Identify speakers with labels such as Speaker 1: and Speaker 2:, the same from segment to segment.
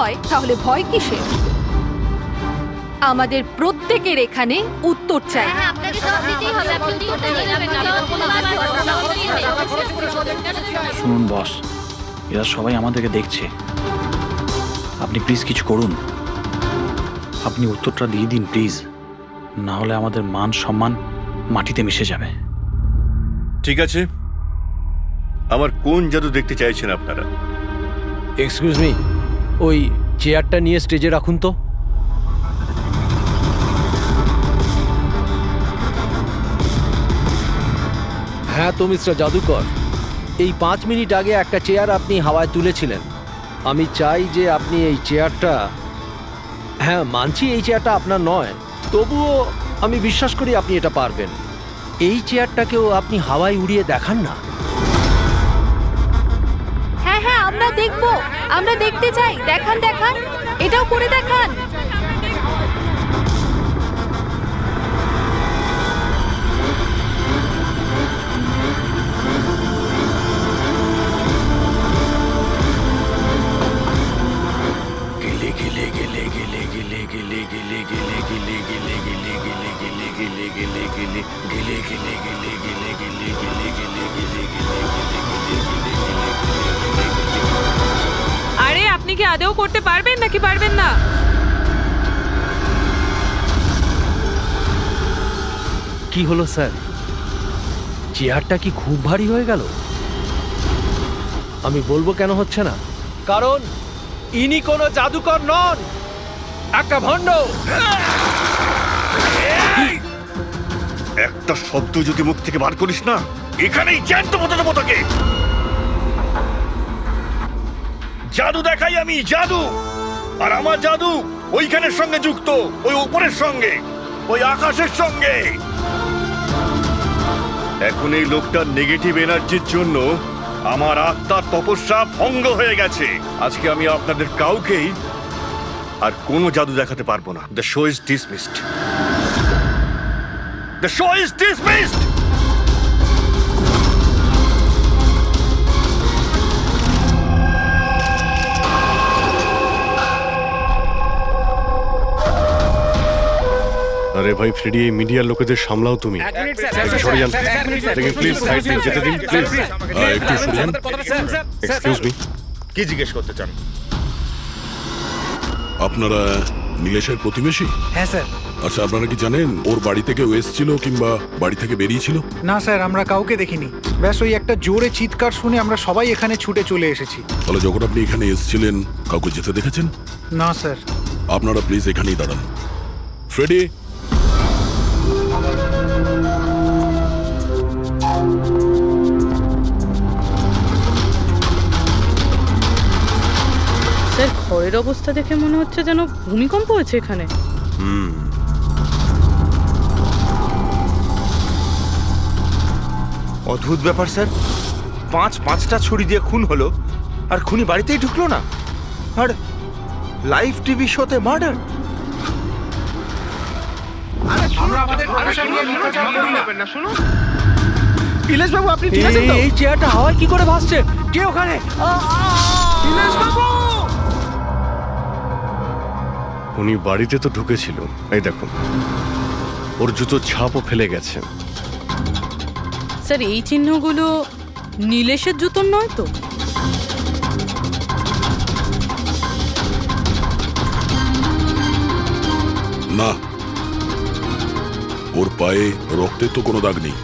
Speaker 1: হয় তাহলে ভয় কিসের? আমাদের প্রত্যেকের এখানে উত্তর চাই।
Speaker 2: শুনুন বস, এরা সবাই আমাদেরকে দেখছে। আপনি প্লিজ কিছু করুন। আপনি উত্তরটা দিয়ে দিন প্লিজ, না হলে আমাদের মান সম্মান মাটিতে মিশে যাবে।
Speaker 3: ঠিক আছে, আমার কোন জাদু দেখতে চাইছেন আপনারা?
Speaker 4: এক্সকিউজ মি, ওই চেয়ারটা নিয়ে স্টেজে রাখুন তো। হ্যাঁ তো মিস্টার জাদুকর, এই 5 মিনিট আগে একটা চেয়ার আপনি হাওয়ায় তুলেছিলেন। আমি চাই যে আপনি এই চেয়ারটা, হ্যাঁ মানছি এই চেয়ারটা আপনার নয়, তবুও আমি বিশ্বাস করি আপনি এটা পারবেন। এই চেয়ারটাকেও আপনি হাওয়ায় উড়িয়ে দেখান না।
Speaker 1: হ্যাঁ হ্যাঁ, আমরা দেখবো, আমরা দেখতে চাই। দেখান দেখান, এটাও করে দেখান।
Speaker 5: আরে আপনি কি আদৌ করতে পারবেন নাকি পারবেন না?
Speaker 4: কি হলো স্যার, চেয়ারটা কি খুব ভারী হয়ে গেল? আমি বলবো কেন হচ্ছে না, কারণ ইনি কোনো জাদুকর নন, একটা ভণ্ড।
Speaker 3: একটা শব্দ যদি মুখ থেকে বার করিস না, এখানেই জ্যান্ত মতো দেবো তোকে। জাদু দেখাই আমি, জাদু। আর আমার জাদু ওইখানের সঙ্গে যুক্ত, ওই উপরের সঙ্গে, ওই আকাশের সঙ্গে। এখন এই লোকটার নেগেটিভ এনার্জির জন্য আমার আত্মার তপস্যা ভঙ্গ হয়ে গেছে। আজকে আমি আপনাদের কাউকেই আর কোনো জাদু দেখাতে পারবো না। The show is dismissed. The show is dismissed.
Speaker 6: আরে ভাই ফ্রেডি, এই মিডিয়ার লোকেদের সামলাও তুমি। সরে যান, প্লিজ সাইড দিন, যেতে দিন প্লিজ। একটু সরে যান। এক্সকিউজ মি,
Speaker 3: কি জিজ্ঞেস করতে চান?
Speaker 7: আপনারা নীলেশের প্রতিবেশী?
Speaker 8: হ্যাঁ স্যার।
Speaker 7: আচ্ছা, আপনারা কি জানেন ওর বাড়ি থেকে এসেছিল কিংবা বাড়ি থেকে বেরিয়েছিল?
Speaker 8: না স্যার, আমরা কাউকে দেখিনি। ব্যাস ওই একটা জোরে চিৎকার শুনে আমরা সবাই এখানে ছুটে চলে এসেছি।
Speaker 7: তাহলে যখন আপনি এখানে এসেছিলেন কাউকে যেতে দেখেছেন?
Speaker 8: না স্যার।
Speaker 7: আপনারা প্লিজ এখানেই দাঁড়ান। ফ্রেডি,
Speaker 5: স্যার, ঘরের অবস্থা দেখে মনে হচ্ছে যেন ভূমিকম্প হয়েছে এখানে।
Speaker 9: অদ্ভুত ব্যাপার স্যার, পাঁচটা ছুরি দিয়ে খুন হলো আর খুনি বাড়িতেই ঢুকলো না। আর লাইভ টিভি শোতে মার্ডার।
Speaker 8: ইলেশ বাবু, আপনি
Speaker 4: এই চেয়ারটা হাওয়ায় কি করে ভাসছে? কে ওখানে?
Speaker 6: উনি বাড়িতে তো ঢুকেছিল, এই দেখুন ওর জুতো ছাপও ফেলে গেছে।
Speaker 5: স্যার, এই চিহ্নগুলো নীলেশের জুতোর নয় তো?
Speaker 7: না, ওর পায়ে রক্তের তো কোনো দাগ নেই।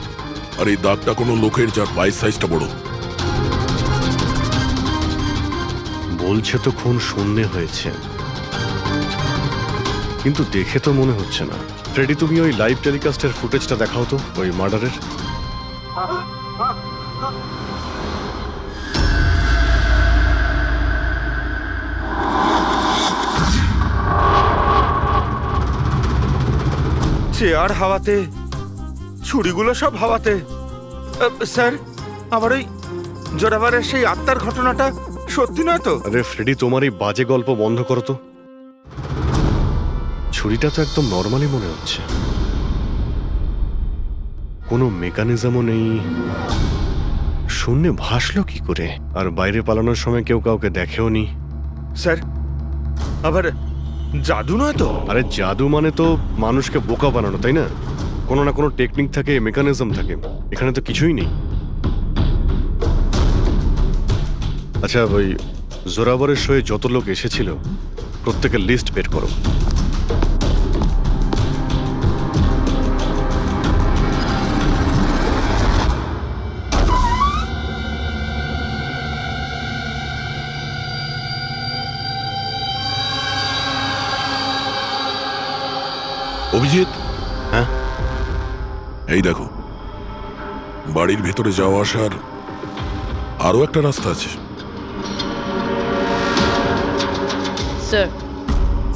Speaker 7: আর এই দাগটা কোনো লোকের যার পায়ের সাইজটা বড়।
Speaker 6: বলছে তো খুন শূন্যে হয়েছে, কিন্তু দেখে তো মনে হচ্ছে না। ফ্রেডি, তুমি ওই লাইভ টেলিকাস্টের ফুটেজটা দেখাও তো, ওই মার্ডারের।
Speaker 9: চেয়ার হাওয়াতে, ছুরিগুলো সব হাওয়াতে। স্যার, আবার ওই জোরাবারের সেই আত্মার ঘটনাটা সত্যি নয় তো?
Speaker 6: আরে ফ্রেডি, তোমার এই বাজে গল্প বন্ধ করো তো। ছুরিটা তো একদম নর্মালি মনে হচ্ছে, কোনো মেকানিজমও নেই। শূন্যে ভাসলো কি করে? আর বাইরে পালানোর সময় কেউ কাউকে দেখেও নি।
Speaker 9: স্যার, আবার জাদু নয় তো?
Speaker 6: আরে জাদু মানে তো মানুষকে বোকা বানানো, তাই না? কোনো না কোনো টেকনিক থাকে, মেকানিজম থাকে। এখানে তো কিছুই নেই। আচ্ছা, ওই জোরাবরের শোয়ে যত লোক এসেছিল প্রত্যেকের লিস্ট বের করো।
Speaker 7: অভিজিৎ,
Speaker 6: হ্যাঁ?
Speaker 7: এই দেখো, বাড়ির ভেতরে যাওয়া আসার আরো একটা রাস্তা আছে।
Speaker 5: স্যার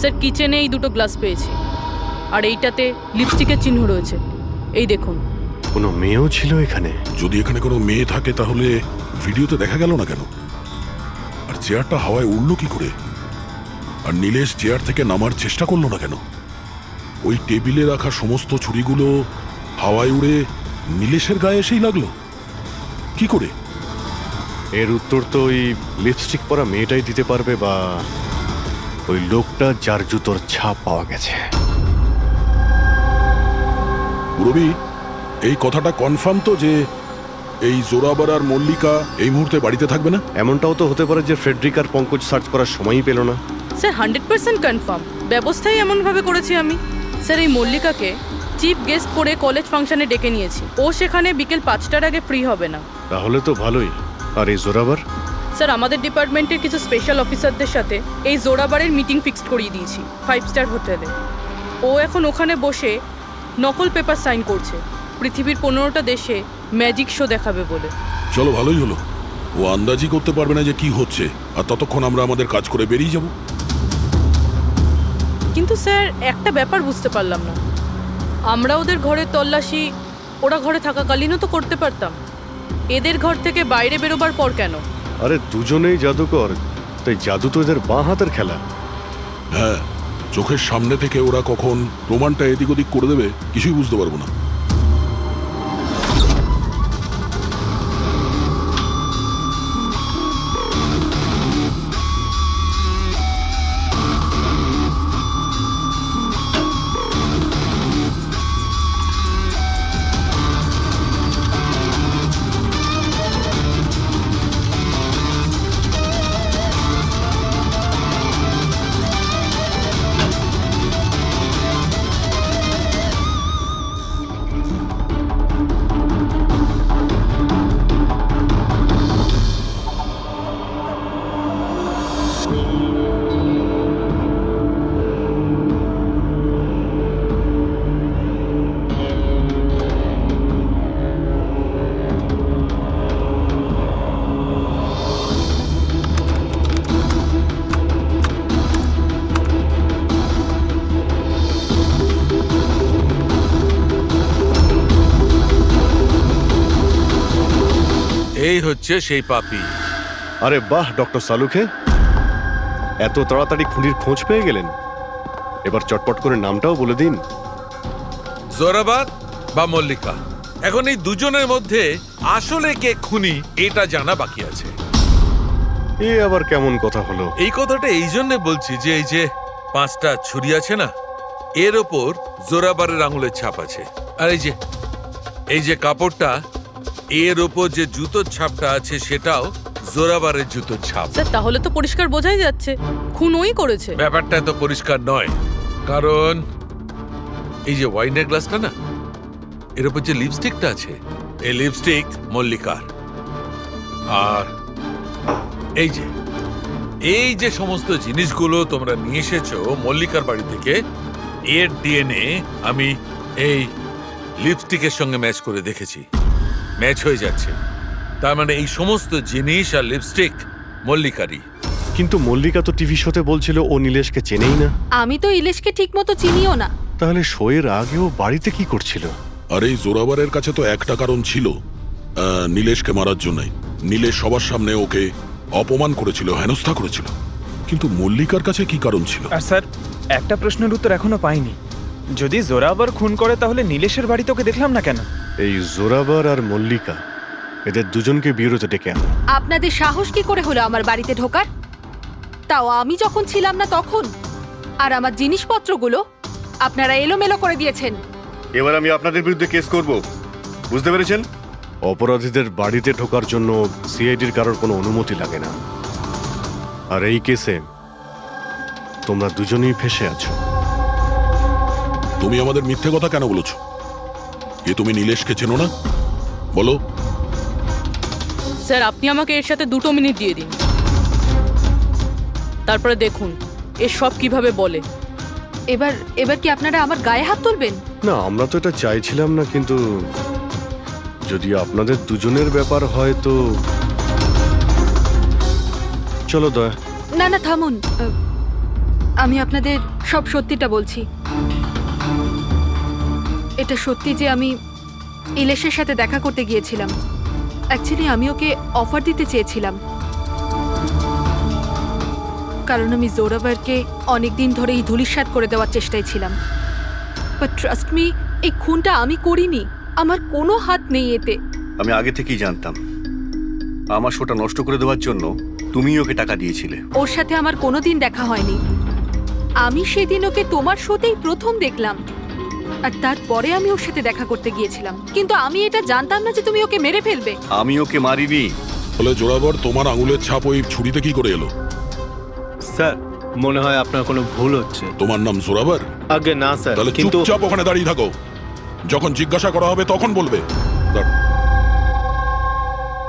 Speaker 5: স্যার কিচেনে এই দুটো গ্লাস পেয়েছি, আর এইটাতে লিপস্টিকের চিহ্ন রয়েছে, এই দেখুন।
Speaker 6: কোনো মেয়েও ছিল এখানে?
Speaker 7: যদি এখানে কোনো মেয়ে থাকে তাহলে ভিডিওতে দেখা গেল না কেন? আর চেয়ারটা হাওয়ায় উড়লো কি করে? আর নীলেশ চেয়ার থেকে নামার চেষ্টা করলো না কেন? ওই টেবিলে রাখা সমস্ত ছুরিগুলো হাওয়ায় উড়ে নীলেশের গায়ে এসেই লাগলো কি করে?
Speaker 6: এর উত্তর তো ওই লিপস্টিক পরা মেয়েটাই দিতে পারবে, বা ওই লোকটা যার জুতোর ছাপ পাওয়া গেছে।
Speaker 7: রবি, এই কথাটা কনফার্ম তো যে এই জোরাবার আর মল্লিকা এই মুহূর্তে বাড়িতে থাকবে না?
Speaker 6: এমনটাও তো হতে পারে যে ফ্রেডরিক আর পঙ্কজ সার্চ করার সময়ই পেল না।
Speaker 5: স্যার 100% কনফার্ম, ব্যবস্থাই এমনভাবে করেছি আমি। স্যার এই মল্লিকাকে চিফ গেস্ট করে কলেজ ফাংশনে ডেকে নিয়েছি, ও সেখানে বিকেল 5টার আগে ফ্রি হবে না।
Speaker 6: তাহলে তো ভালোই। আর এই জোরাবার?
Speaker 5: স্যার আমাদের ডিপার্টমেন্টের কিছু স্পেশাল অফিসারদের সাথে এই জোরাবারের মিটিং ফিক্সড করিয়ে দিয়েছি 5 স্টার হোটেলে। ও এখন ওখানে বসে নকল পেপার সাইন করছে পৃথিবীর 15টা দেশে ম্যাজিক শো দেখাবে বলে।
Speaker 7: চলো, ভালোই হলো। ও আন্দাজি করতে পারবে না যে কি হচ্ছে, আর ততক্ষণ আমরা আমাদের কাজ করে বেরিয়ে যাব।
Speaker 5: কিন্তু স্যার একটা ব্যাপার বুঝতে পারলাম না, আমরা ওদের ঘরের তল্লাশি ওরা ঘরে থাকাকালীনও তো করতে পারতাম, এদের ঘর থেকে বাইরে বেরোবার পর কেন?
Speaker 6: আরে দুজনেই জাদুকর, তাই জাদু তো এদের বাঁ হাতের খেলা।
Speaker 7: হ্যাঁ, চোখের সামনে থেকে ওরা কখন প্রমাণটা এদিক ওদিক করে দেবে কিছুই বুঝতে পারবো না।
Speaker 10: এই হচ্ছে সেই পাপি।
Speaker 6: আরে বাহ ডক্টর সালুখে, এত তাড়াতাড়ি খুনির খোঁজ পেয়ে গেলেন। এবার চটপট করে নামটাও বলে দিন।
Speaker 10: জোরাবার বা মল্লিকা, এখন এই দুজনের মধ্যে আসলে কে খুনি এটা জানা বাকি আছে।
Speaker 6: এ আবার কেমন কথা হলো?
Speaker 10: এই কথাটা এই জন্য বলছি যে এই যে 5টা ছুরি আছে না, এর ওপর জোরাবারের আঙুলের ছাপ আছে। আর এই যে কাপড়টা, এর ওপর যে জুতোর ছাপটা আছে সেটাও জোরাবারের জুতোর ছাপ।
Speaker 5: স্যার তাহলে তো পরিষ্কার বোঝাই যাচ্ছে খুন ওই করেছে।
Speaker 10: ব্যাপারটা তো পরিষ্কার নয়, কারণ এই যে ওয়াইনের গ্লাসটা না, এর উপর যে লিপস্টিকটা আছে, এই লিপস্টিক মল্লিকার। আর এই যে সমস্ত জিনিসগুলো তোমরা নিয়ে এসেছো মল্লিকার বাড়ি থেকে, এর ডিএনএ আমি এই লিপস্টিকের সঙ্গে ম্যাচ করে দেখেছি, ম্যাচ হয়ে যাচ্ছে। তার মানে এই সমস্ত জিনিস আর লিপস্টিক মল্লিকারই।
Speaker 6: কিন্তু মল্লিকা তো টিভি শোতে বলছিল ও নীলেশকে চেনেই না।
Speaker 1: আমি তো ইলিশকে ঠিক মতো চিনিও না।
Speaker 6: তাহলে শোয়ের আগেও বাড়িতে কি করছিল?
Speaker 7: আর এই জোরাবারের কাছে তো একটা কারণ ছিল, নীলেশকে মারার জন্যই। নীলেশ সবার সামনে ওকে অপমান করেছিল, হেনস্থা করেছিল। কিন্তু মল্লিকার কাছে কি কারণ ছিল?
Speaker 11: আর স্যার একটা প্রশ্নের উত্তর এখনো পাইনি, যদি জোরাবার খুন করে তাহলে নীলেশের বাড়িতে ওকে দেখলাম না কেন?
Speaker 6: এই জোরাবার আর মল্লিকা, এদের দুজনকে বিউরোতে ডেকে আনো।
Speaker 1: আপনাদের সাহস কি করে হলো আমার বাড়িতে ঢোকার? তাও আমি যখন ছিলাম না তখন। আর আমার জিনিসপত্রগুলো আপনারা এলোমেলো করে দিয়েছেন।
Speaker 3: এবার আমি আপনাদের বিরুদ্ধে কেস করব, বুঝতে পেরেছেন?
Speaker 6: অপরাধীদের বাড়িতে ঢোকার জন্য সিআইডির কারোর কোনো অনুমতি লাগে না। আর এই কেসে তোমরা দুজনেই ফেঁসে আছো।
Speaker 7: তুমি আমাদের মিথ্যে কথা কেন বলেছো? এ তুমি নীলেশকে চেনো না? বলো।
Speaker 5: স্যার আপনি আমাকে এর সাথে 2 মিনিট দিয়ে দিন, তারপরে দেখুন এর সব কিভাবে বলে।
Speaker 1: এবার কি আপনারা আমার গায়ে হাত তুলবেন?
Speaker 6: না, আমরা তো এটা চাইছিলাম না, কিন্তু যদি আপনাদের দুজনের ব্যাপার হয় তো চলো দয়া।
Speaker 1: না না থামুন, আমি আপনাদের সব সত্যিটা বলছি। এটা সত্যি যে আমি ইলেশের সাথে দেখা করতে গিয়েছিলাম। অ্যাকচুয়ালি আমি ওকে অফার দিতে চেয়েছিলাম, কারণ আমি জোরাভারকে অনেকদিন ধরে এই ধূলিসাৎ করে দেওয়ার চেষ্টায় ছিলাম। বাট ট্রাস্ট মি, এই খুনটা আমি করিনি, আমার কোনো হাত নেই এতে।
Speaker 3: আমি আগে থেকেই জানতাম আমার শোটা নষ্ট করে দেওয়ার জন্য তুমিই ওকে টাকা দিয়েছিলে।
Speaker 1: ওর সাথে আমার কোনোদিন দেখা হয়নি। আমি সেদিন ওকে তোমার শোতেই প্রথম দেখলাম, আর তারপরে আমি ওর সাথে দেখা করতে গিয়েছিলাম। কিন্তু আমি এটা জানতাম না যে তুমি ওকে মেরে ফেলবে।
Speaker 3: আমি ওকে মারিনি।
Speaker 7: বলে জোড়াবার তোমার আঙুলের ছাপ ওই ছুরিতে কি করে এলো?
Speaker 12: স্যার মনে হয় আপনার কোনো ভুল হচ্ছে।
Speaker 7: তোমার নাম জোরাবার?
Speaker 12: আগে না স্যার,
Speaker 7: তাহলে
Speaker 12: কিন্তু
Speaker 7: চুপচাপ ওখানে দাঁড়িয়ে থাকো, যখন জিজ্ঞাসা করা হবে তখন বলবে।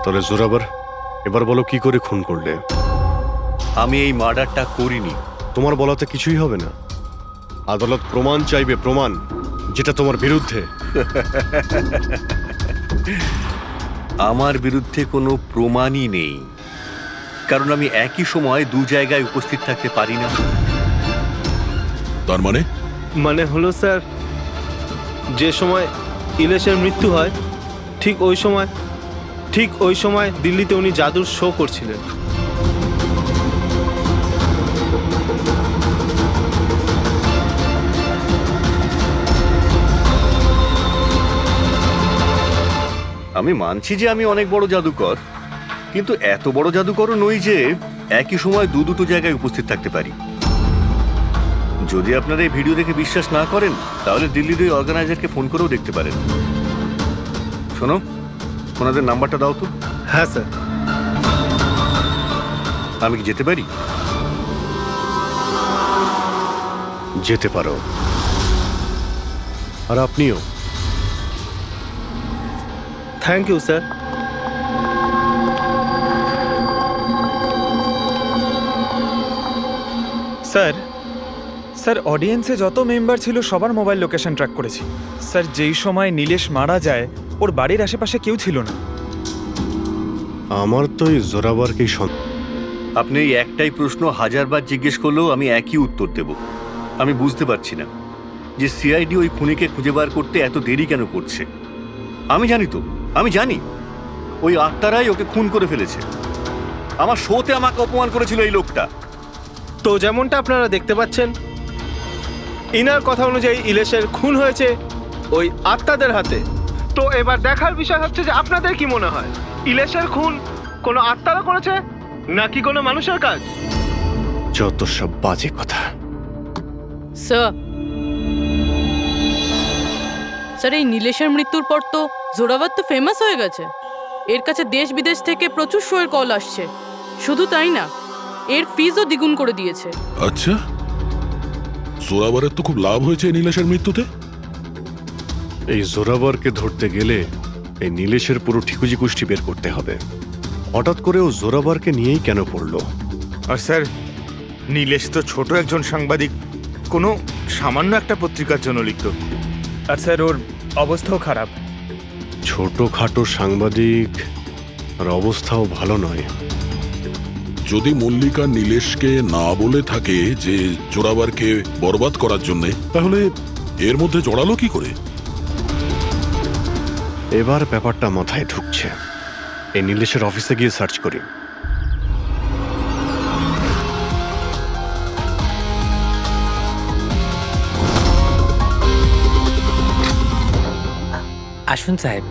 Speaker 6: তাহলে জোরাবার, এবার বলো কি করে খুন করলে?
Speaker 3: আমি এই মার্ডারটা করিনি।
Speaker 6: তোমার বলাতে কিছুই হবে না। আদালত প্রমাণ চাইবে, প্রমাণ যেটা তোমার বিরুদ্ধে।
Speaker 3: আমার বিরুদ্ধে কোনো প্রমাণই নেই, কারণ আমি একই সময় 2 জায়গায় উপস্থিত থাকতে পারি না।
Speaker 7: তার মানে?
Speaker 12: মানে হলো স্যার, যে সময় ইলেশের মৃত্যু হয় ঠিক ওই সময় দিল্লিতে উনি জাদুর শো করছিলেন।
Speaker 3: আমি মানছি যে আমি অনেক বড় জাদুকর, কিন্তু এত বড় জাদুকরও নই যে একই সময় 2 জায়গায় উপস্থিত থাকতে পারি। যদি আপনারা এই ভিডিও দেখে বিশ্বাস না করেন, তাহলে দিল্লির ওই অর্গানাইজারকে ফোন করেও দেখতে পারেন। শোনো, ওনাদের নাম্বারটা দাও তো।
Speaker 12: হ্যাঁ স্যার।
Speaker 3: আমি কি যেতে পারি?
Speaker 6: যেতে পারো। আর আপনিও।
Speaker 12: Thank you sir.
Speaker 11: স্যার অডিয়েন্সে যত মেম্বার ছিল সবার মোবাইল লোকেশন ট্র্যাক করেছি। স্যার যেই সময় নীলেশ মারা যায় ওর বাড়ির আশেপাশে কেউ ছিল না।
Speaker 6: আমার তো এই জোরাবারকেই সন্দেহ।
Speaker 3: আপনি এই একটাই প্রশ্ন 1000বার জিজ্ঞেস করলেও আমি একই উত্তর দেব। আমি বুঝতে পারছি না যে সিআইডি ওই খুনিকে খুঁজে বার করতে এত দেরি কেন করছে। আমি জানি তো, আমি জানি ওই আত্মারাই ওকে খুন করে ফেলেছে। আমার শোতে আমাকে অপমান করেছিল এই লোকটা।
Speaker 12: তো যেমনটা আপনারা দেখতে পাচ্ছেন, ইনার কথা অনুযায়ী ইলেশের খুন হয়েছে ওই আত্মাদের হাতে। তো এবার দেখার বিষয় হচ্ছে যে আপনাদের কি মনে হয়, ইলেশের খুন কোনো আত্মারা করেছে নাকি কোনো মানুষের কাজ?
Speaker 6: যত সব বাজে কথা।
Speaker 5: স্যার এই নীলেশের মৃত্যুর পর তো জোরাভার তো ফেমাস হয়ে গেছে। এর কাছে দেশ বিদেশ থেকে প্রচুর শোয়ের কল আসছে। শুধু তাই না, এর ফিজও দ্বিগুণ করে দিয়েছে।
Speaker 7: আচ্ছা, জোরাবারের তো খুব লাভ হয়েছে নীলেশের মৃত্যুতে।
Speaker 6: এই জোরাবারকে ধরতে গেলে এই নীলেশের পুরো ঠিকুজি কুষ্টি বের করতে হবে। হঠাৎ করে ও জোরাবারকে নিয়েই কেন পড়লো?
Speaker 9: আর স্যার, নীলেশ তো ছোট একজন সাংবাদিক, কোনো সামান্য একটা পত্রিকার জন্য লিখত।
Speaker 11: আর স্যার ওর অবস্থাও খারাপ।
Speaker 6: ছোটখাটো সাংবাদিক, আর অবস্থাও ভালো নয়।
Speaker 7: যদি মল্লিকা নীলেশকে না বলে থাকে যে জোরাবারকে বরবাদ করার জন্যে, তাহলে এর মধ্যে জড়ালো কি করে?
Speaker 6: এবার ব্যাপারটা মাথায় ঢুকছে। এই নীলেশের অফিসে গিয়ে সার্চ করি।
Speaker 13: আসুন সাহেব।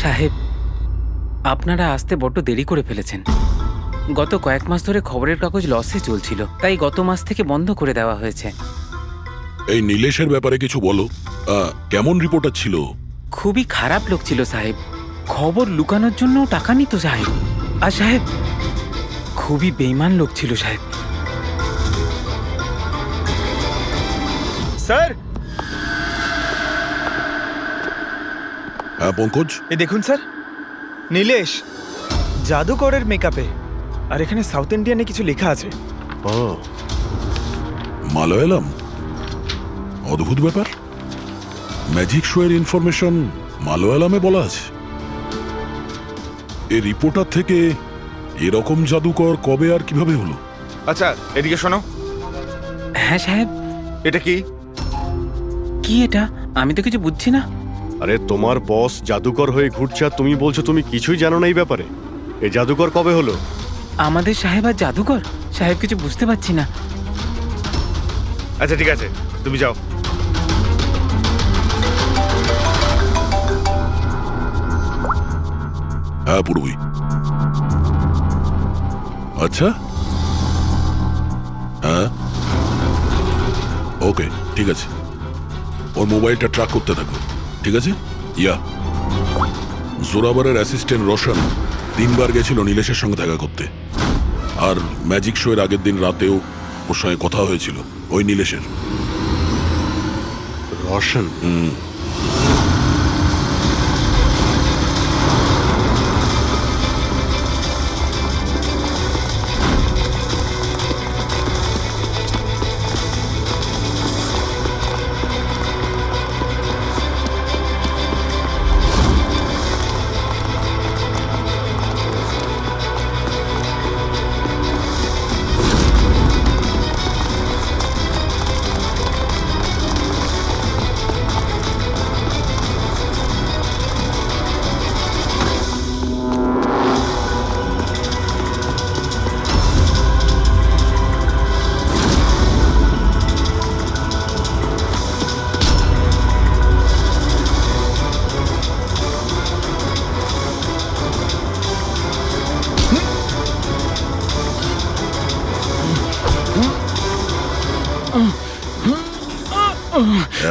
Speaker 13: সাহেব, আপনারা আসতে বড্ড দেরি করে ফেলেছেন। গত কয়েক মাস ধরে খবরের কাগজ লসে চলছিল, তাই গত মাস থেকে বন্ধ করে দেওয়া হয়েছে।
Speaker 7: এই নীলেশের ব্যাপারে কিছু বলো। কেমন রিপোর্টার ছিল?
Speaker 13: খুবই খারাপ লোক ছিল সাহেব, খবর লুকানোর জন্য টাকা নিত সাহেব। আর সাহেব খুবই বেইমান লোক ছিল সাহেব।
Speaker 11: স্যার,
Speaker 7: হ্যাঁ পঙ্কজ,
Speaker 11: এই দেখুন স্যার, নীলেশ জাদুকরের মেকআপে, আর এখানে সাউথ ইন্ডিয়ানে কিছু লেখা আছে।
Speaker 6: ও
Speaker 7: মালয়ালাম, অদ্ভুত ব্যাপার। ম্যাজিক শো এর ইনফরমেশন মালয়ালামে বলা আছে। এই রিপোর্টার থেকে এরকম জাদুকর কবে আর কিভাবে হলো?
Speaker 9: আচ্ছা এদিকে শোনো,
Speaker 13: হ্যাঁ সাহেব।
Speaker 9: এটা কি?
Speaker 13: কি এটা? আমি তো কিছু বুঝছি না।
Speaker 6: আরে তোমার বস জাদুকর হয়ে ঘুরছে আর তুমি বলছো তুমি কিছুই জানো না এই ব্যাপারে। এই জাদুকর কবে হলো?
Speaker 13: আমাদের সাহেব আর জাদুকর? সাহেব কিছু বুঝতে পারছি না।
Speaker 9: আচ্ছা ঠিক আছে, তুমি যাও।
Speaker 7: হ্যাঁ পূর্বী। আচ্ছা, হ্যাঁ ওকে, ঠিক আছে। ওর মোবাইলটা ট্র্যাক করতে থাকো, ঠিক আছে? ইয়া, জোরাবারের অ্যাসিস্ট্যান্ট রোশন 3 বার গেছিল নীলেশের সঙ্গে দেখা করতে। আর ম্যাজিক শো এর আগের দিন রাতেও ওর সঙ্গে কথা হয়েছিল ওই নীলেশের।
Speaker 6: রোশন?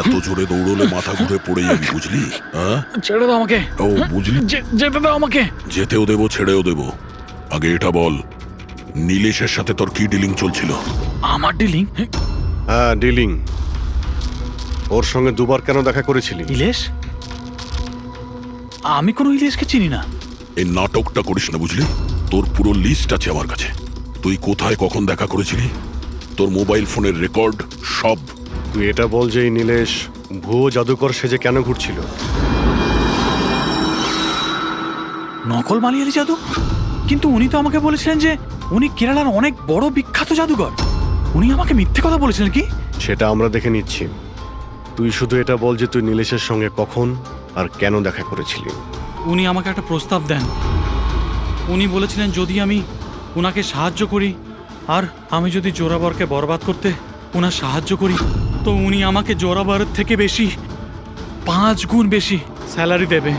Speaker 7: এত জোরে দৌড়লে মাথা ঘুরে পড়ে যাবি, বুঝলি? হ্যাঁ,
Speaker 2: ছেড়ে দাও আমাকে।
Speaker 7: ও বুঝলি,
Speaker 2: যেতে দাও আমাকে।
Speaker 7: যেতেও দেবো ছেড়েও দেবো। আগে এটা বল, নীলেশের সাথে তোর কি ডিলিং চলছিল?
Speaker 2: আমার ডিলিং?
Speaker 6: হ্যাঁ ডিলিং। ওর সঙ্গে 2 বার কেন দেখা করেছিলি?
Speaker 2: ইলেশ? আমি কোনো ইলেশকে চিনি না।
Speaker 7: এই নাটকটা করিস না, বুঝলি? তোর পুরো লিস্ট আছে আমার কাছে। তুই কোথায় কখন দেখা করেছিলি, তোর মোবাইল ফোনের রেকর্ড সব।
Speaker 6: তুই এটা বল যে এই নীলেশ ভুয়ো জাদুকর সেজে কেন ঘুরছিল?
Speaker 2: নকল মালিয়ালি জাদু? কিন্তু উনি তো আমাকে বলেছিলেন যে উনি কেরালার অনেক বড় বিখ্যাত জাদুকর। উনি আমাকে মিথ্যে কথা বলেছিলেন কি?
Speaker 6: সেটা আমরা দেখে নিচ্ছি। তুই শুধু এটা বল যে তুই নীলেশের সঙ্গে কখন আর কেন দেখা করেছিলি।
Speaker 2: উনি আমাকে একটা প্রস্তাব দেন। উনি বলেছিলেন যদি আমি ওনাকে সাহায্য করি, আর আমি যদি জোরাবরকে বরবাদ করতে ওনার সাহায্য করি, তো উনি আমাকে জোরাবরের থেকে বেশি 5 গুণ বেশি স্যালারি দেবে।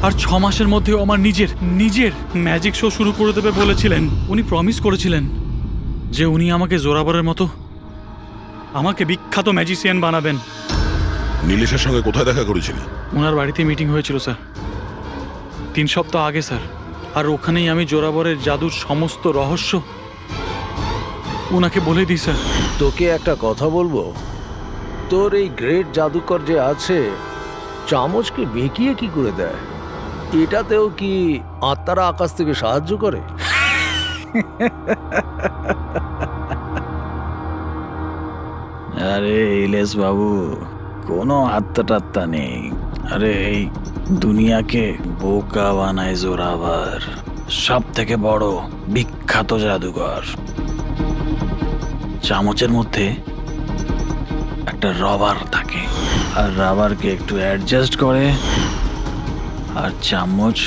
Speaker 2: আর 6 মাসের মধ্যে আমার নিজের ম্যাজিক শো শুরু করে দেবে বলেছিলেন। উনি প্রমিস করেছিলেন যে উনি আমাকে জোরাবরের মতো আমাকে বিখ্যাত ম্যাজিশিয়ান বানাবেন।
Speaker 7: নীলেশের সঙ্গে কোথায় দেখা করেছিলি?
Speaker 2: ওনার বাড়িতে মিটিং হয়েছিল স্যার, 3 সপ্তাহ আগে স্যার। আর ওখানেই আমি জোরাবরের জাদুর সমস্ত রহস্য ওনাকে বলে দিই স্যার।
Speaker 4: তোকে একটা কথা বলবো, তোর এই গ্রেট জাদুকর যে আছে, চামচকে বেঁকিয়ে কি করে দেয়? এটাতেও কি আত্মারা আকাশ থেকে সাহায্য করে?
Speaker 2: আরে ইলেশ বাবু, কোনো আত্মা টাত্তা নেই। আরে এই দুনিয়াকে বোকা বানায় জোরাবার, সব থেকে বড় বিখ্যাত জাদুকর। চামচের মধ্যে একটা রবার থাকে, আর রাবারকে একটু অ্যাডজাস্ট করে আর চামচ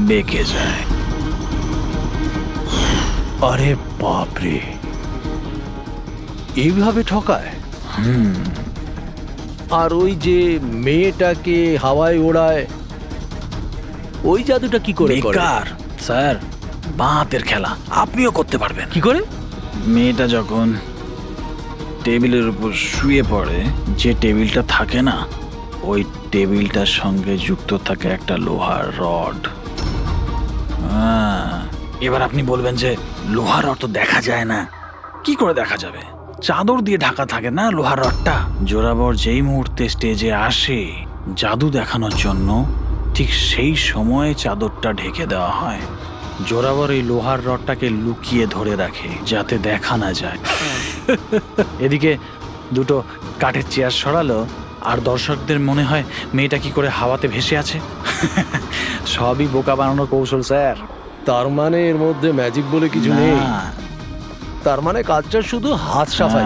Speaker 2: বেঁকে যায়।
Speaker 4: আরে বাপরে, এইভাবে ঠকায়? আর ওই যে মেয়েটাকে হাওয়ায় ওড়ায়, ওই জাদুটা কি করে করে?
Speaker 2: বেকার স্যার, বাঁহাতের খেলা আপনিও করতে পারবেন।
Speaker 4: কি করে?
Speaker 2: মেয়েটা যখন টেবিলের উপর শুয়ে পড়ে, যে টেবিলটা থাকে না, ওই টেবিলটার সঙ্গে যুক্ত থাকে একটা লোহার রড। এবার আপনি বলবেন যে লোহার রড তো দেখা যায় না। কি করে দেখা যাবে? চাদর দিয়ে ঢাকা থাকে না লোহার রডটা। জোরাবর যেই মুহূর্তে স্টেজে আসে জাদু দেখানোর জন্য, ঠিক সেই সময়ে চাদরটা ঢেকে দেওয়া হয়। জোরাবর এই লোহার রডটাকে লুকিয়ে ধরে রাখে যাতে দেখা না যায়। এদিকে দুটো কাঠের চেয়ার সরালো আর দর্শকদের মনে হয় মেয়েটা কি করে হাওয়াতে ভেসে আছে। সবই বোকা বানানোর কৌশল স্যার।
Speaker 4: তার মানে এর মধ্যে ম্যাজিক বলে কিছু নেই।
Speaker 2: না।
Speaker 4: তার মানে কাজটা শুধু হাত সাফাই।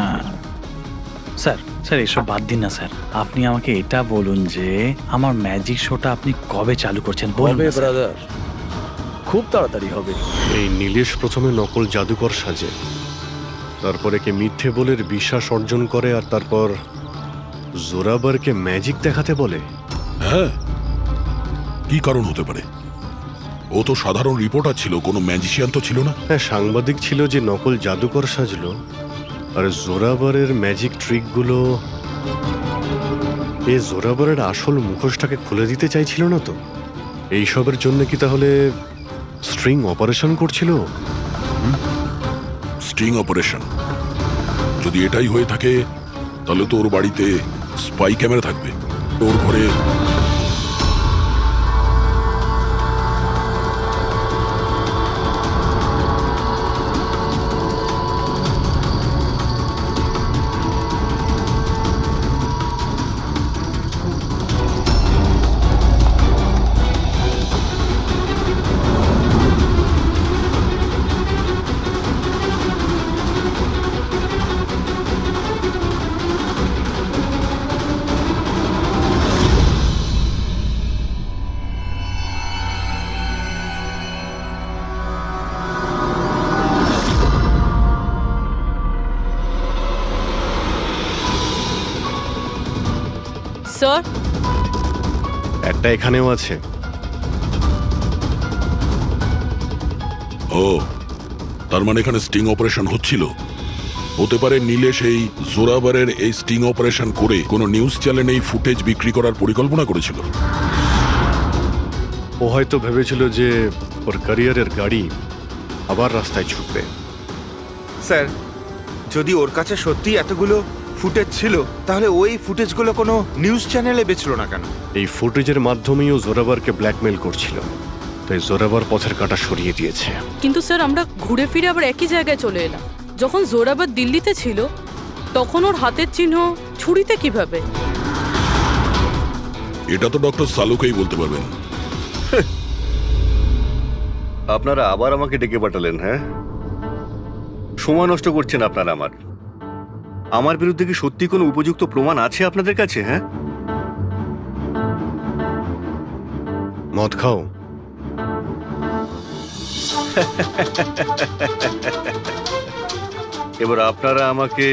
Speaker 2: স্যার স্যার এসব বাদ দিন না স্যার, আপনি আমাকে এটা বলুন যে আমার ম্যাজিক শোটা আপনি কবে চালু করছেন? বলুন
Speaker 4: হবে
Speaker 2: না, স্যার।
Speaker 4: ব্রাদার, খুব তাড়াতাড়ি হবে।
Speaker 6: এই নীলেশ প্রথমে নকল জাদুকর সাজে, তারপরে কে মিথ্যে বলের বিশ্বাস অর্জন করে, আর তারপর জোরাবারকে ম্যাজিক দেখাতে বলে।
Speaker 7: হ্যাঁ, কি কারণ হতে পারে? ও তো সাধারণ রিপোর্টার ছিল, কোনো ম্যাজিশিয়ান তো ছিল না।
Speaker 6: হ্যাঁ, সাংবাদিক ছিল যে নকল জাদুকর সাজলো, আর জোরাবারের ম্যাজিক ট্রিকগুলো এই জোরাবারের আসল মুখোশটাকে খুলে দিতে চাইছিল না তো? এইসবের জন্য কি তাহলে স্ট্রিং অপারেশন করছিল?
Speaker 7: স্টিং অপারেশন যদি এটাই হয়ে থাকে, তাহলে তো ওর বাড়িতে স্পাই ক্যামেরা থাকবে, ওর ঘরে।
Speaker 5: স্যার,
Speaker 6: একটা এখানেও আছে।
Speaker 7: ও, তার মানে এখানে স্টিং অপারেশন হচ্ছিল। হতে পারে নীলেশ এই জোরাবারের এই স্টিং অপারেশন করে কোনো নিউজ চ্যানেলে এই ফুটেজ বিক্রি করার পরিকল্পনা করেছিল।
Speaker 6: ও হয়তো ভেবেছিল যে ওর ক্যারিয়ারের গাড়ি আবার রাস্তায় ছুটবে।
Speaker 9: স্যার, যদি ওর কাছে সত্যি এতগুলো ফুটেজ ছিল, তাহলে ওই ফুটেজগুলো কোনো নিউজ চ্যানেলে বেচলো না কেন?
Speaker 6: এই ফুটেজের মাধ্যমেই ও জোরাবারকে ব্ল্যাকমেল করছিল, তাই জোরাবার পথের কাঁটা সরিয়ে দিয়েছে।
Speaker 5: কিন্তু স্যার, আমরা ঘুরে ফিরে আবার একই জায়গায় চলে এলাম। যখন জোরাবার দিল্লিতে ছিল, তখন ওর হাতের চিহ্ন ছুরিতে কিভাবে?
Speaker 7: এটা তো ডক্টর সালুকেই বলতে পারবেন।
Speaker 3: আপনারা আবার আমাকে ডেকে পাঠালেন? হ্যাঁ, সময় নষ্ট করছেন আপনারা। আমার বিরুদ্ধে কি সত্যি কোনো উপযুক্ত প্রমাণ আছে আপনাদের কাছে? হ্যাঁ,
Speaker 6: মদ খাও।
Speaker 3: এবার আপনারা আমাকে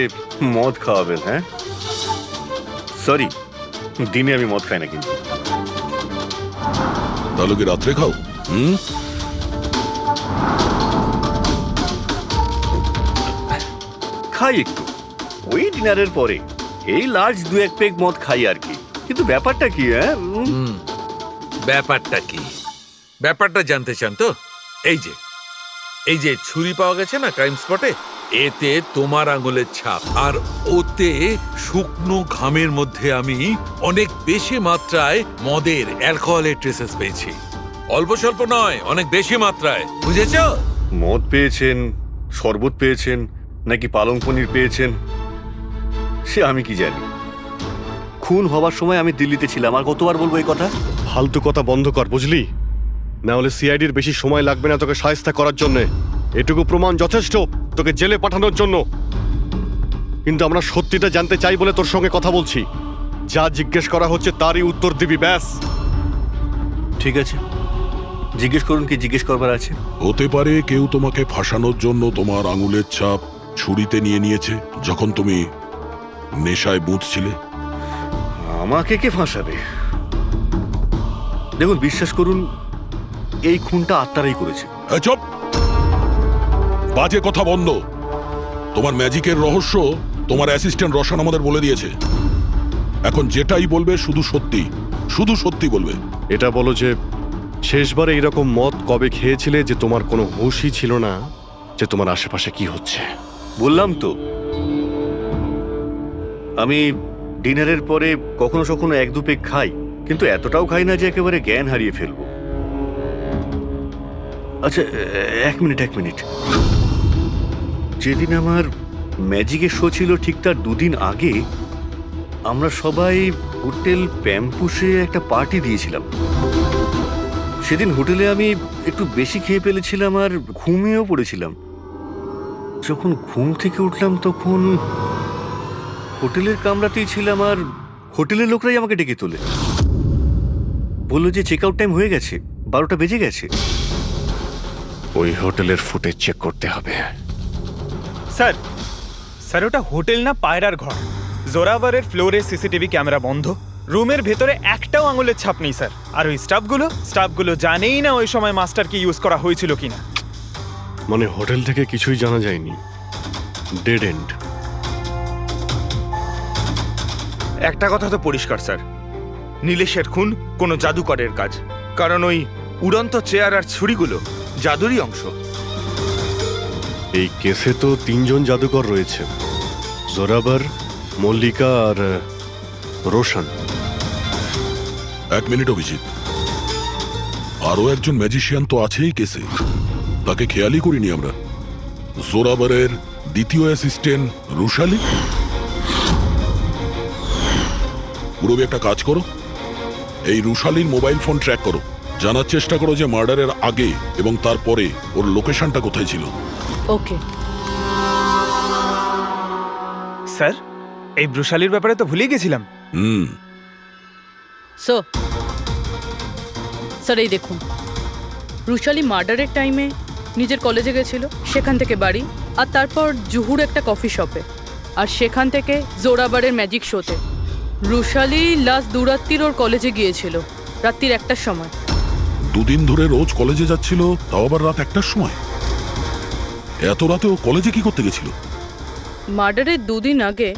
Speaker 3: মদ খাওয়াবেন? হ্যাঁ, সরি, দিনে আমি মদ খাই না। কিন্তু
Speaker 7: তাহলে কি রাত্রে খাও?
Speaker 3: খাই একটু, ওই ডিনারের পরে এই লার্জ 2-1 পেগ মদ খাই আর কি। কিন্তু ব্যাপারটা কি? হ্যাঁ,
Speaker 10: ব্যাপারটা কি? ব্যাপারটা জানতে চান তো? এই যে ছুরি পাওয়া গেছে না ক্রাইম স্পটে, এতে তোমার আঙুলের ছাপ, আর ওতে শুকনো ঘামের মধ্যে আমি অনেক বেশি মাত্রায় মদের, অ্যালকোহলের ট্রেসেস পেয়েছি। অল্প স্বল্প নয়, অনেক বেশি মাত্রায়, বুঝেছো?
Speaker 3: মদ পেয়েছেন, শরবত পেয়েছেন, নাকি পালং পনির পেয়েছেন সে আমি কি জানি। খুন হবার সময় আমি দিল্লিতে ছিলাম। আর কতবার বলবো এই কথা?
Speaker 6: ফালতু কথা বন্ধ কর, বুঝলি? না হলে সিআইডির বেশি সময় লাগবে না তোকে শায়েস্তা করার জন্য। এটুকু প্রমাণ যথেষ্ট তোকে জেলে পাঠানোর জন্য। কিন্তু আমরা সত্যিটা জানতে চাই বলে তোর সঙ্গে কথা বলছি। যা জিজ্ঞেস করা হচ্ছে তারই উত্তর দিবি, ব্যাস।
Speaker 3: ঠিক আছে, জিজ্ঞেস করুন, কি জিজ্ঞেস করবার আছে।
Speaker 7: হতে পারে কেউ তোমাকে ফাঁসানোর জন্য তোমার আঙুলের ছাপ ছুরিতে নিয়ে নিয়েছে যখন তুমি নেশায় বুঝছিলে।
Speaker 3: আমাকে কে ফাঁসাবে? দেখুন, বিশ্বাস করুন, এই খুনটা আত্মারাই করেছে।
Speaker 7: এই চুপ! বাজে কথা বন্ধ। তোমার ম্যাজিকের রহস্য তোমার অ্যাসিস্ট্যান্ট রশন আমাদের বলে দিয়েছে। এখন যেটাই বলবে শুধু সত্যি, শুধু সত্যি বলবে।
Speaker 6: এটা বলো যে শেষবারে এরকম মদ কবে খেয়েছিলে যে তোমার কোনো হুঁশই ছিল না যে তোমার আশেপাশে কি হচ্ছে?
Speaker 3: বললাম তো, আমি ডিনারের পরে কখনো কখনো এক দু পেগ খাই, কিন্তু এতটাও খাই না যে একেবারে জ্ঞান হারিয়ে ফেলবো। আচ্ছা, এক মিনিট। যেদিন আমার ম্যাজিকের শো ছিল ঠিক তার দুদিন আগে আমরা সবাই হোটেল প্যাম্পুসে একটা পার্টি দিয়েছিলাম। সেদিন হোটেলে আমি একটু বেশি খেয়ে ফেলেছিলাম আর ঘুমিয়েও পড়েছিলাম। যখন ঘুম থেকে উঠলাম তখন হোটেলের কামরাতেই ছিলাম আর হোটেলের লোকরাই আমাকে ডেকে তোলে, বললো যে চেক আউট টাইম হয়ে গেছে, 12টা বেজে গেছে।
Speaker 6: ওই হোটেলের ফুটেজ চেক করতে হবে।
Speaker 11: স্যার ওটা হোটেল না, পায়রার ঘর। জোরাভারের ফ্লোরে সিসিটিভি ক্যামেরা বন্ধ, রুমের ভেতরে একটাও আঙুলের ছাপ নেই স্যার। আর ওই স্টাফগুলো জানেই না ওই সময় মাস্টারকে ইউজ করা হয়েছিল কিনা।
Speaker 6: মানে হোটেল থেকে কিছুই জানা যায়নি, ডেড এন্ড।
Speaker 9: একটা কথা তো পরিষ্কার স্যার, নীলেশের খুন কোনো জাদুকরের কাজ, কারণ ওই উড়ন্ত চেয়ার আর ছুরিগুলো জাদুরই অংশ।
Speaker 6: এই কেসে তো 3 জন জাদুকর রয়েছে, জোরাবার, মল্লিকা আর রোশন।
Speaker 7: 1 মিনিট অভিজিৎ, আরো একজন ম্যাজিশিয়ান তো আছেই কেসে, তাকে খেয়ালই করিনি আমরা। জোরাবারের দ্বিতীয় অ্যাসিস্ট্যান্ট রুশালি। পুরবি একটা কাজ করো, এই রুশালির মোবাইল ফোন ট্র্যাক করো, জানার চেষ্টা করো যে মার্ডারের আগে এবং তারপরে ওর লোকেশনটা কোথায় ছিল।
Speaker 5: ওকে
Speaker 11: স্যার, এই ব্রুশালির ব্যাপারে তো ভুলেই গেছিলাম।
Speaker 5: স্যার এই দেখুন, রুশালি মার্ডারের টাইমে নিজের কলেজে গেছিল, সেখান থেকে বাড়ি, আর তারপর জুহুর একটা কফি শপে, আর সেখান থেকে জোরাবারের ম্যাজিক শোতে। রুশালি লাস্ট দুরাত্রির ওর কলেজে গিয়েছিল, রাত্রির 1টার সময়।
Speaker 7: 2 দিন ধরে রোজ কলেজে যাচ্ছিল, তাও আবার রাত 1টার সময়। এত রাতে ও কলেজে কি করতে গেছিল?
Speaker 5: মার্ডারের 2 দিন আগে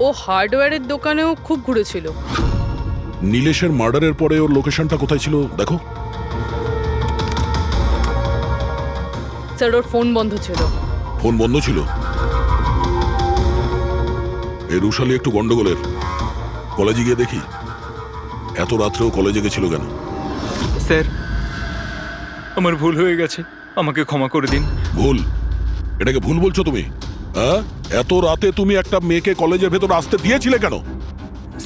Speaker 5: ও হার্ডওয়্যারের দোকানেও খুব ঘুরেছিল।
Speaker 7: নীলেশের মার্ডারের পরে ওর লোকেশনটা কোথায় ছিল দেখো।
Speaker 5: স্যার ওর ফোন বন্ধ ছিল।
Speaker 7: ফোন বন্ধ ছিল? এই রুশালি একটু গন্ডগোলের, কলেজে গিয়ে দেখি। এত রাত্রেও কলেজে গেছিল কেন?
Speaker 11: স্যার আমার ভুল হয়ে গেছে, আমাকে ক্ষমা করে দিন।
Speaker 7: ভুল? এটাকে ভুল বলছো তুমি? হ্যাঁ, এত রাতে তুমি একটা মেয়েকে কলেজের ভেতর আসতে দিয়েছিলে কেন?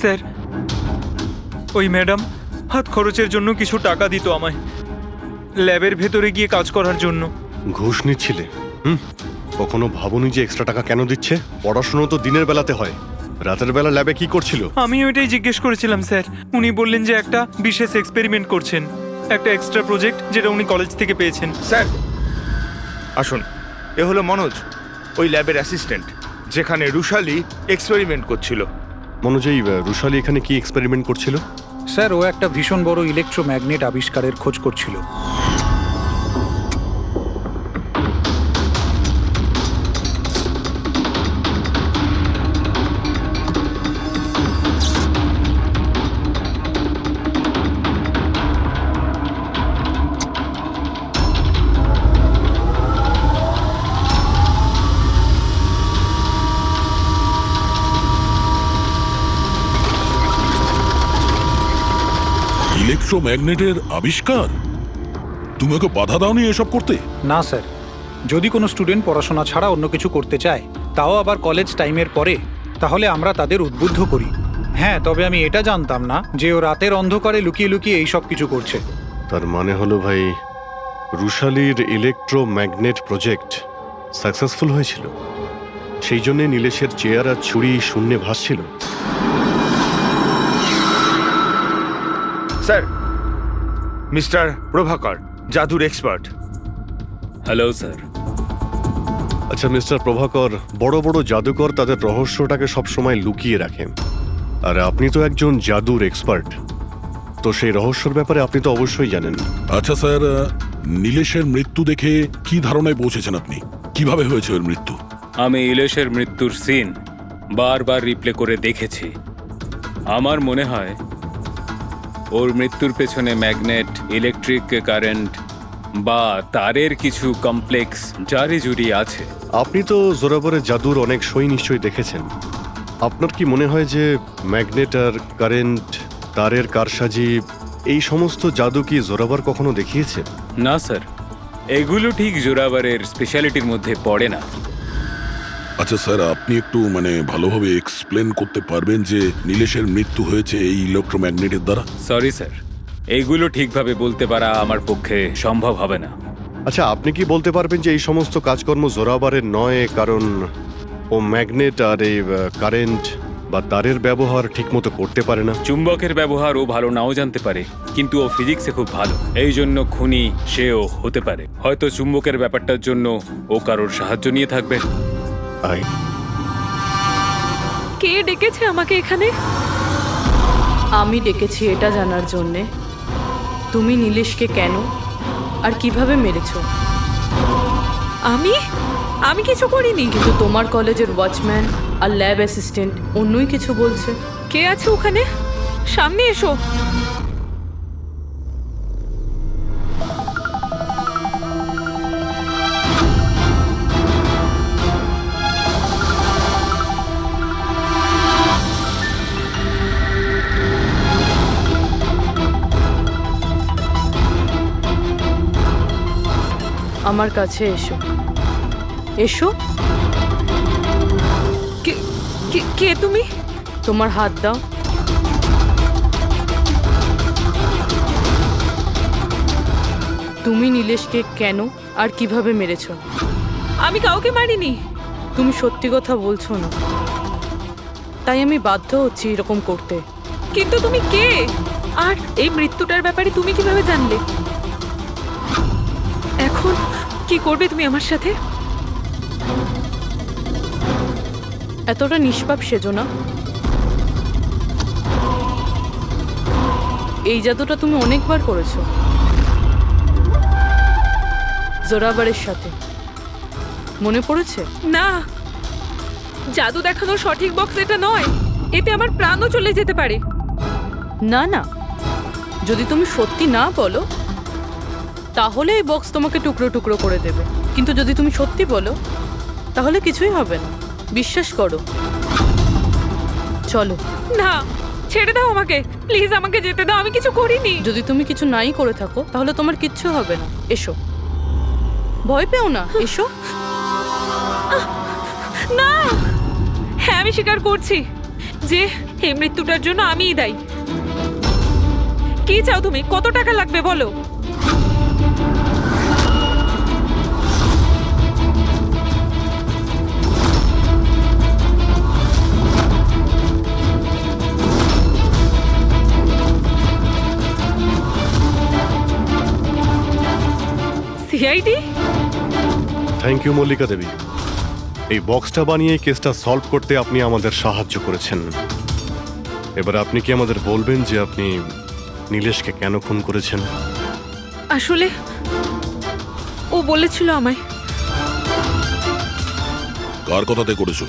Speaker 11: স্যার ওই ম্যাডাম হাত খরচের জন্য কিছু টাকা দিত আমায়, ল্যাবের ভেতরে গিয়ে কাজ করার জন্য।
Speaker 6: ঘুষ নিচ্ছিলে? কখনো ভাবনি যে এক্সট্রা টাকা কেন দিচ্ছে? পড়াশোনা তো দিনের বেলাতে হয়, রাতের বেলা ল্যাবে কি করছিল?
Speaker 11: আমি ওইটাই জিজ্ঞেস করেছিলাম স্যার। উনি বললেন যে একটা বিশেষ এক্সপেরিমেন্ট করছেন, একটা এক্সট্রা প্রজেক্ট যেটা উনি কলেজ থেকে পেয়েছেন।
Speaker 9: স্যার আসুন, এ হলো মনোজ, ওই ল্যাবের অ্যাসিস্ট্যান্ট, যেখানে রুশালি এক্সপেরিমেন্ট করছিল।
Speaker 6: মনোজ, এই রুশালি এখানে কি এক্সপেরিমেন্ট করছিল?
Speaker 8: স্যার ও একটা ভীষণ বড় ইলেকট্রোম্যাগনেট আবিষ্কারের খোঁজ করছিল।
Speaker 7: ইলেকট্রোম্যাগনেটের আবিষ্কার? তুমি ওকে বাধা দাওনি এসব করতে?
Speaker 8: না স্যার, যদি কোনো স্টুডেন্ট পড়াশোনা ছাড়া অন্য কিছু করতে চায়, তাও আবার কলেজ টাইমের পরে, তাহলে আমরা তাদের উদ্বুদ্ধ করি। হ্যাঁ, তবে আমি এটা জানতাম না যে ও রাতের অন্ধকারে লুকিয়ে লুকিয়ে এই সব কিছু করছে।
Speaker 6: তার মানে হলো ভাই, রুশালির ইলেকট্রোম্যাগনেট প্রজেক্ট সাকসেসফুল হয়েছিল, সেই জন্য নীলেশের চেয়ার আর ছুরি শূন্যে ভাসছিল।
Speaker 9: স্যার, মিস্টার প্রভাকর, জাদুর এক্সপার্ট।
Speaker 11: Hello sir.
Speaker 6: আচ্ছা মিস্টার প্রভাকর, বড় বড় জাদুকর তাদের রহস্যটাকে সবসময় লুকিয়ে রাখেন, আর আপনি তো একজন জাদুর এক্সপার্ট, তো সেই রহস্যর ব্যাপারে আপনি তো অবশ্যই জানেন।
Speaker 7: আচ্ছা স্যার, নীলেশের মৃত্যু দেখে কি ধারণায় পৌঁছেছেন আপনি? কিভাবে হয়েছে ওর মৃত্যু?
Speaker 13: আমি ইলেশের মৃত্যুর সিন বারবার রিপ্লে করে দেখেছি। আমার মনে হয় ওর মৃত্যুর পেছনে ম্যাগনেট, ইলেকট্রিক কারেন্ট বা তারের কিছু কমপ্লেক্স জারি জুড়ি আছে।
Speaker 6: আপনি তো জোরাবরের জাদুর অনেক সই নিশ্চয়ই দেখেছেন। আপনার কি মনে হয় যে ম্যাগনেট আর কারেন্ট, তারের কারসাজি, এই সমস্ত জাদু কি জোরাবর কখনো দেখিয়েছে?
Speaker 13: না স্যার, এগুলো ঠিক জোরাবারের স্পেশালিটির মধ্যে পড়ে না।
Speaker 7: আচ্ছা স্যার, আপনি একটু ভালোভাবে এক্সপ্লেন করতে পারবেন যে নীলেশের মৃত্যু হয়েছে এই ইলেকট্রোম্যাগনেটের দ্বারা?
Speaker 13: সরি স্যার, এইগুলো ঠিকভাবে বলতে পারা আমার পক্ষে সম্ভব হবে না।
Speaker 6: আচ্ছা, আপনি কি বলতে পারবেন যে এই সমস্ত কাজকর্ম জোরাবারের নয়, কারণ ও ম্যাগনেট আর এই কারেন্ট বা তারের ব্যবহার ঠিকমতো করতে পারে না?
Speaker 13: চুম্বকের ব্যবহার ও ভালো নাও জানতে পারে, কিন্তু ও ফিজিক্সে খুব ভালো, এই জন্য খুনি সেও হতে পারে। হয়তো চুম্বকের ব্যাপারটার জন্য ও কারোর সাহায্য নিয়ে থাকবে।
Speaker 1: কে ডেকেছে আমাকে এখানে?
Speaker 5: আমি ডেকেছি এটা জানার জন্যে তুমি নীলেশকে কেন আর কিভাবে মেরেছো।
Speaker 1: আমি কিছু করিনি।
Speaker 5: কিন্তু তোমার কলেজের ওয়াচম্যান আর ল্যাব অ্যাসিস্ট্যান্ট অন্যই কিছু বলছে।
Speaker 1: কে আছে ওখানে? সামনে এসো।
Speaker 5: আমার কাছে এসো। এসো।
Speaker 1: কে তুমি?
Speaker 5: তোমার হাত দাও। তুমি নীলেশকে কেন আর কিভাবে মেরেছো?
Speaker 1: আমি কাউকে মারিনি।
Speaker 5: তুমি সত্যি কথা বলছো না, তাই আমি বাধ্য হচ্ছি এরকম করতে।
Speaker 1: কিন্তু তুমি কে? আর এই মৃত্যুটার ব্যাপারে তুমি কিভাবে জানলে? এখন কি করবে তুমি আমার সাথে?
Speaker 5: এতটা নিষ্পাপ সেজো না। এই জাদুটা তুমি অনেকবার করেছো জোরাবারের সাথে, মনে পড়েছে?
Speaker 1: না, জাদু দেখানোর সঠিক বক্স এটা নয়। এতে আমার প্রাণও চলে যেতে পারে।
Speaker 5: না না, যদি তুমি সত্যি না বলো তাহলে এই বক্স তোমাকে টুকরো টুকরো করে দেবে, কিন্তু যদি তুমি সত্যি বলো তাহলে কিছুই হবে না। বিশ্বাস করো। চলো।
Speaker 1: না, ছেড়ে দাও আমাকে প্লিজ, আমাকে যেতে দাও। আমি কিছু করিনি।
Speaker 5: যদি তুমি কিছু নাই করে থাকো তাহলে তোমার কিচ্ছু হবে না। এসো, ভয় পেও না, এসো।
Speaker 1: না, হ্যাঁ আমি স্বীকার করছি যে এই মৃত্যুটার জন্য আমিই দায়ী। কি চাও তুমি? কত টাকা লাগবে বলো? সিআইডি?
Speaker 6: থ্যাংক ইউ মল্লিকা দেবী। এই বক্সটা বানিয়ে কেসটা সলভ করতে আপনি আমাদের সাহায্য করেছেন। এবার আপনি কি আমাদের বলবেন যে আপনি নীলেশকে কেন খুন করেছেন?
Speaker 1: আসলে ও বলেছিল আমায়।
Speaker 7: কার কথাতে করেছো?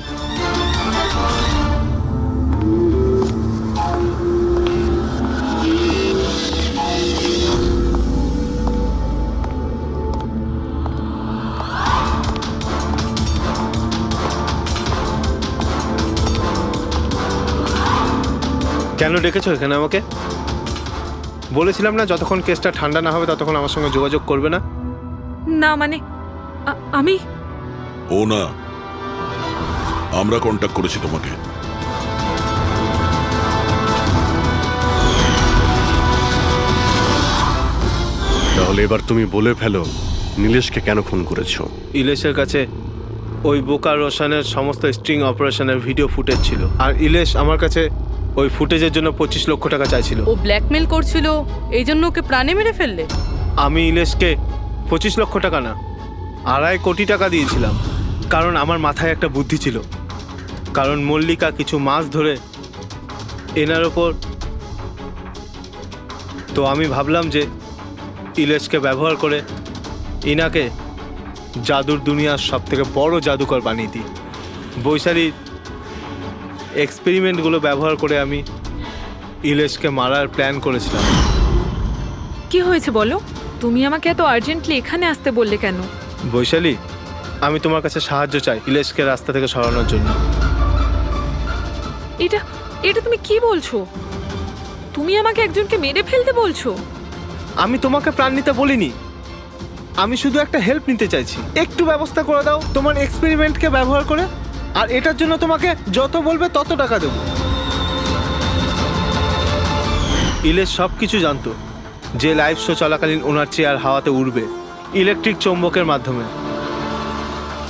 Speaker 12: কেন ডেকেছো এখানে আমাকে? বলেছিলাম না যতক্ষণ কেসটা ঠান্ডা না হবে ততক্ষণ আমার সঙ্গে যোগাযোগ করবে না।
Speaker 1: না মানে আমি
Speaker 7: ও না, আমরা কন্ট্যাক্ট করেছি তোমাকে।
Speaker 6: তাহলে এবার তুমি বলে ফেলো নীলেশকে কেন খুন করেছো?
Speaker 12: ইলেশের কাছে ওই বোকা রোশনের সমস্ত স্ট্রিং অপারেশনের ভিডিও ফুটেজ ছিল, আর ইলেশ আমার কাছে ওই ফুটেজের জন্য 25 লক্ষ টাকা চাইছিল।
Speaker 5: ও ব্ল্যাকমেল করছিল, এই জন্য ওকে প্রাণে মেরে ফেললে?
Speaker 12: আমি ইলেশকে 25 লক্ষ টাকা না, 2.5 কোটি টাকা দিয়েছিলাম, কারণ আমার মাথায় একটা বুদ্ধি ছিল। কারণ মল্লিকা কিছু মাস ধরে এনার ওপর তো আমি ভাবলাম যে ইলেশকে ব্যবহার করে ইনাকে জাদুর দুনিয়ার সব থেকে বড় জাদুকর বানিয়ে দিই। বৈশালীর এক্সপেরিমেন্টগুলো ব্যবহার করে আমি ইলেশকে মারার প্ল্যান করেছিলাম।
Speaker 1: কি হয়েছে বলো? তুমি আমাকে এত আর্জেন্টলি এখানে আসতে বললে কেন?
Speaker 12: বৈশালী, আমি তোমার কাছে সাহায্য চাই ইলেশকে রাস্তা থেকে সরানোর জন্য।
Speaker 1: এটা এটা তুমি কি বলছো? তুমি আমাকে একজনকে মেরে ফেলতে বলছো?
Speaker 12: আমি তোমাকে প্রাণ নিতে বলিনি, আমি শুধু একটা হেল্প নিতে চাইছি। একটু ব্যবস্থা করে দাও তোমার এক্সপেরিমেন্টকে ব্যবহার করে, আর এটার জন্য তোমাকে যত বলবে তত টাকা দেবো। ইলেশ সব কিছু জানতো যে লাইভ শো চলাকালীন ওনার চেয়ার হাওয়াতে উড়বে ইলেকট্রিক চৌম্বকের মাধ্যমে,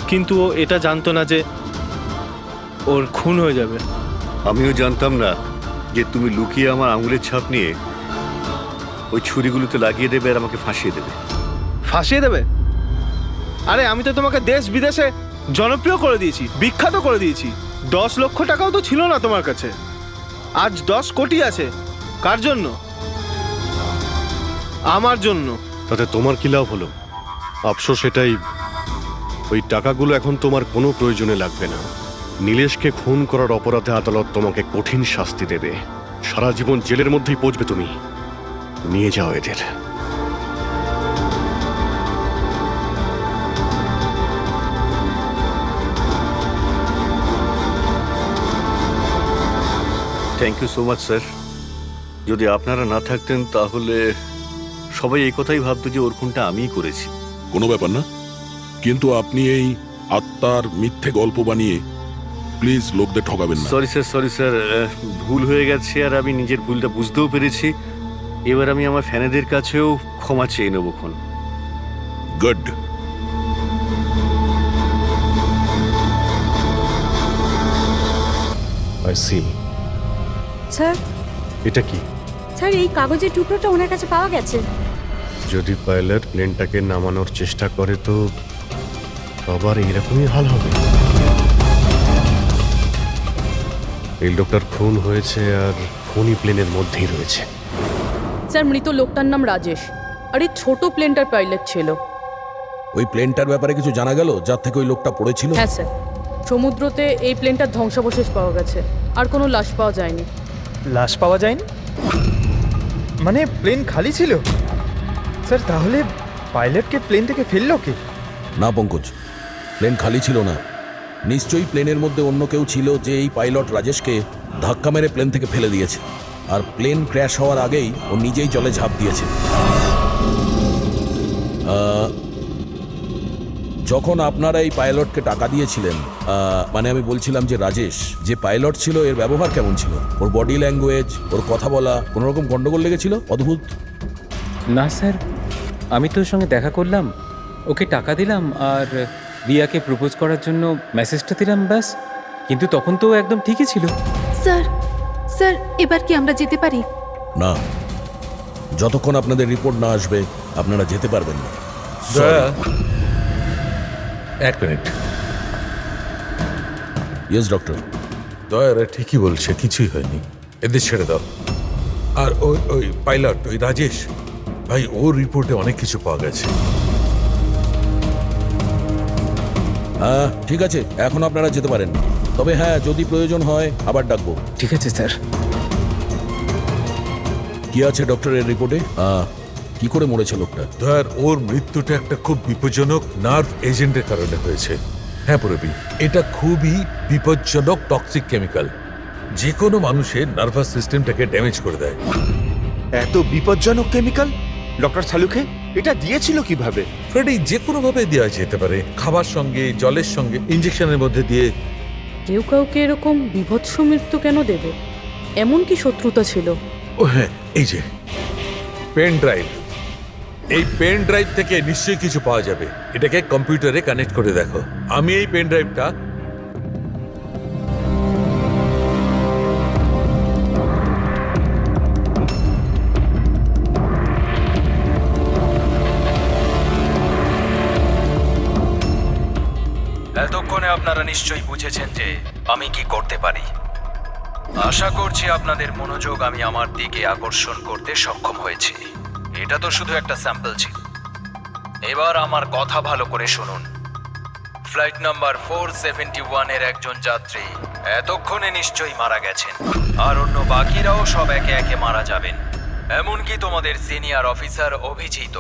Speaker 12: কিন্তু ও এটা জানতো না যে ওর খুন হয়ে যাবে।
Speaker 3: আমিও জানতাম না যে তুমি লুকিয়ে আমার আঙুলের ছাপ নিয়ে ওই ছুরিগুলোতে লাগিয়ে দেবে আর আমাকে ফাঁসিয়ে দেবে।
Speaker 12: ফাঁসিয়ে দেবে? আরে আমি তো তোমাকে দেশ বিদেশে জনপ্রিয় করে দিয়েছি, বিখ্যাত করে দিয়েছি। 10 লক্ষ টাকাও তো ছিল না তোমার কাছে, আজ 10 কোটি আছে। কার জন্য? আমার জন্য।
Speaker 6: তাতে তোমার কি লাভ হলো? আফসোস এটাই, ওই টাকাগুলো এখন তোমার কোনো প্রয়োজনে লাগবে না। নীলেশকে খুন করার অপরাধে আদালত তোমাকে কঠিন শাস্তি দেবে, সারা জীবন জেলের মধ্যেই পচবে তুমি। নিয়ে যাও এদের।
Speaker 3: Thank you so much sir. যদি আপনারা না থাকতেন তাহলে সবাই এই কথাই ভাবতো যে ওর খুনটা আমিই করেছি।
Speaker 7: কোনো ব্যাপার না, কিন্তু আপনি এই আত্মার মিথ্যে গল্প বানিয়ে প্লিজ লোকদের ঠকাবেন না।
Speaker 3: সরি স্যার, ভুল হয়ে গেছে আর আমি নিজের ভুলটা বুঝতেও পেরেছি। এবার আমি আমার ফ্যানেদের কাছেও ক্ষমা চেয়ে নেব। খন
Speaker 7: গুড।
Speaker 6: I C.
Speaker 14: স্যার,
Speaker 6: এটা কি?
Speaker 14: স্যার এই কাগজের টুকরোটা ওনার কাছে পাওয়া গেছে।
Speaker 6: যদি পাইলট প্লেনটাকে নামানোর চেষ্টা করে তো আবার এইরকমই হাল হবে। এই লোকটার খুন হয়েছে আর খুনি প্লেনের মধ্যেই রয়েছে।
Speaker 5: স্যার, মৃত লোকটার নাম রাজেশ, আর এই ছোট প্লেনটার পাইলট ছিল।
Speaker 10: ওই প্লেনটার ব্যাপারে কিছু জানা গেল যার থেকে ওই লোকটা পড়েছিল?
Speaker 5: হ্যাঁ স্যার, সমুদ্রতে এই প্লেনটার ধ্বংসাবশেষ পাওয়া গেছে, আর কোনো লাশ পাওয়া যায়নি।
Speaker 11: লাশ পাওয়া যায়নি মানে প্লেন খালি ছিল? স্যার তাহলে পাইলটকে প্লেন থেকে ফেললো কে?
Speaker 10: না পঙ্কজ, প্লেন খালি ছিল না। নিশ্চয়ই প্লেনের মধ্যে অন্য কেউ ছিল যে এই পাইলট রাজেশকে ধাক্কা মেরে প্লেন থেকে ফেলে দিয়েছে, আর প্লেন ক্র্যাশ হওয়ার আগেই ও নিজেই জলে ঝাঁপ দিয়েছে। যখন আপনারা এই পাইলটকে টাকা দিয়েছিলেন, মানে আমি বলছিলাম যে রাজেশ যে পাইলট ছিল এর ব্যবহার কেমন ছিল? ওর বডি ল্যাঙ্গুয়েজ, ওর কথা বলা কোনো রকম গন্ডগোল লেগেছিল? অদ্ভুত।
Speaker 13: না স্যার, আমি তো ওর সঙ্গে দেখা করলাম, ওকে টাকা দিলাম আর রিয়াকে প্রপোজ করার জন্য মেসেজটা দিলাম, ব্যাস। কিন্তু তখন তো ও একদম ঠিকই ছিল।
Speaker 1: স্যার এবার কি আমরা যেতে পারি?
Speaker 10: না, যতক্ষণ আপনাদের রিপোর্ট না আসবে আপনারা যেতে পারবেন না।
Speaker 15: এক মিনিট।
Speaker 10: Yes doctor.
Speaker 15: দয়ারা ঠিকই বলছে, কিছুই হয়নি, এদের ছেড়ে দাও। আর ওই পাইলট, ওই রাজেশ ভাই, ওর রিপোর্টে অনেক কিছু পাওয়া গেছে।
Speaker 10: হ্যাঁ ঠিক আছে, এখন আপনারা যেতে পারেন। তবে হ্যাঁ, যদি প্রয়োজন হয় আবার ডাকবো।
Speaker 13: ঠিক আছে স্যার।
Speaker 10: কি আছে ডক্টরের রিপোর্টে? কি করে মরেছে লোকটা?
Speaker 15: দয়ার, ওর মৃত্যুটা একটা খুব বিপজ্জনক নার্ভ এজেন্টের কারণে হয়েছে। হ্যাঁ পুরবি, এটা খুবই বিপজ্জনক টক্সিক কেমিক্যাল, যে কোনো মানুষের নার্ভাস সিস্টেমটাকে ড্যামেজ করে দেয়।
Speaker 9: এত বিপজ্জনক কেমিক্যাল ডক্টর সালুকে এটা দিয়েছিল কিভাবে?
Speaker 15: ফ্রেডি, যে কোনো ভাবে দেওয়া যেতে পারে, খাবার সঙ্গে, জলের সঙ্গে, ইঞ্জেকশনের মধ্যে দিয়ে।
Speaker 5: কেউ কাউকে এরকম বিভৎস মৃত্যু কেন দেবে? এমন কি শত্রুতা ছিল?
Speaker 15: ও হ্যাঁ, এই যে পেন ড্রাইভ, এই পেন ড্রাইভ থেকে নিশ্চয়ই কিছু পাওয়া যাবে। এটাকে কম্পিউটারে কানেক্ট করে দেখো। আমি এই পেন ড্রাইভটা
Speaker 2: এতক্ষণে আপনারা নিশ্চয়ই বুঝেছেন যে আমি কি করতে পারি। আশা করছি আপনাদের মনোযোগ আমি আমার দিকে আকর্ষণ করতে সক্ষম হয়েছি। এটা তো শুধু একটা স্যাম্পল ছিল। এবার আমার কথা ভালো করে শুনুন। ফ্লাইট নাম্বার 471 এর একজন যাত্রী এতক্ষণে নিশ্চয়ই মারা গেছেন, আর অন্য বাকিরাও সব একে একে মারা যাবেন। এমনকি তোমাদের সিনিয়র অফিসার অভিজিৎ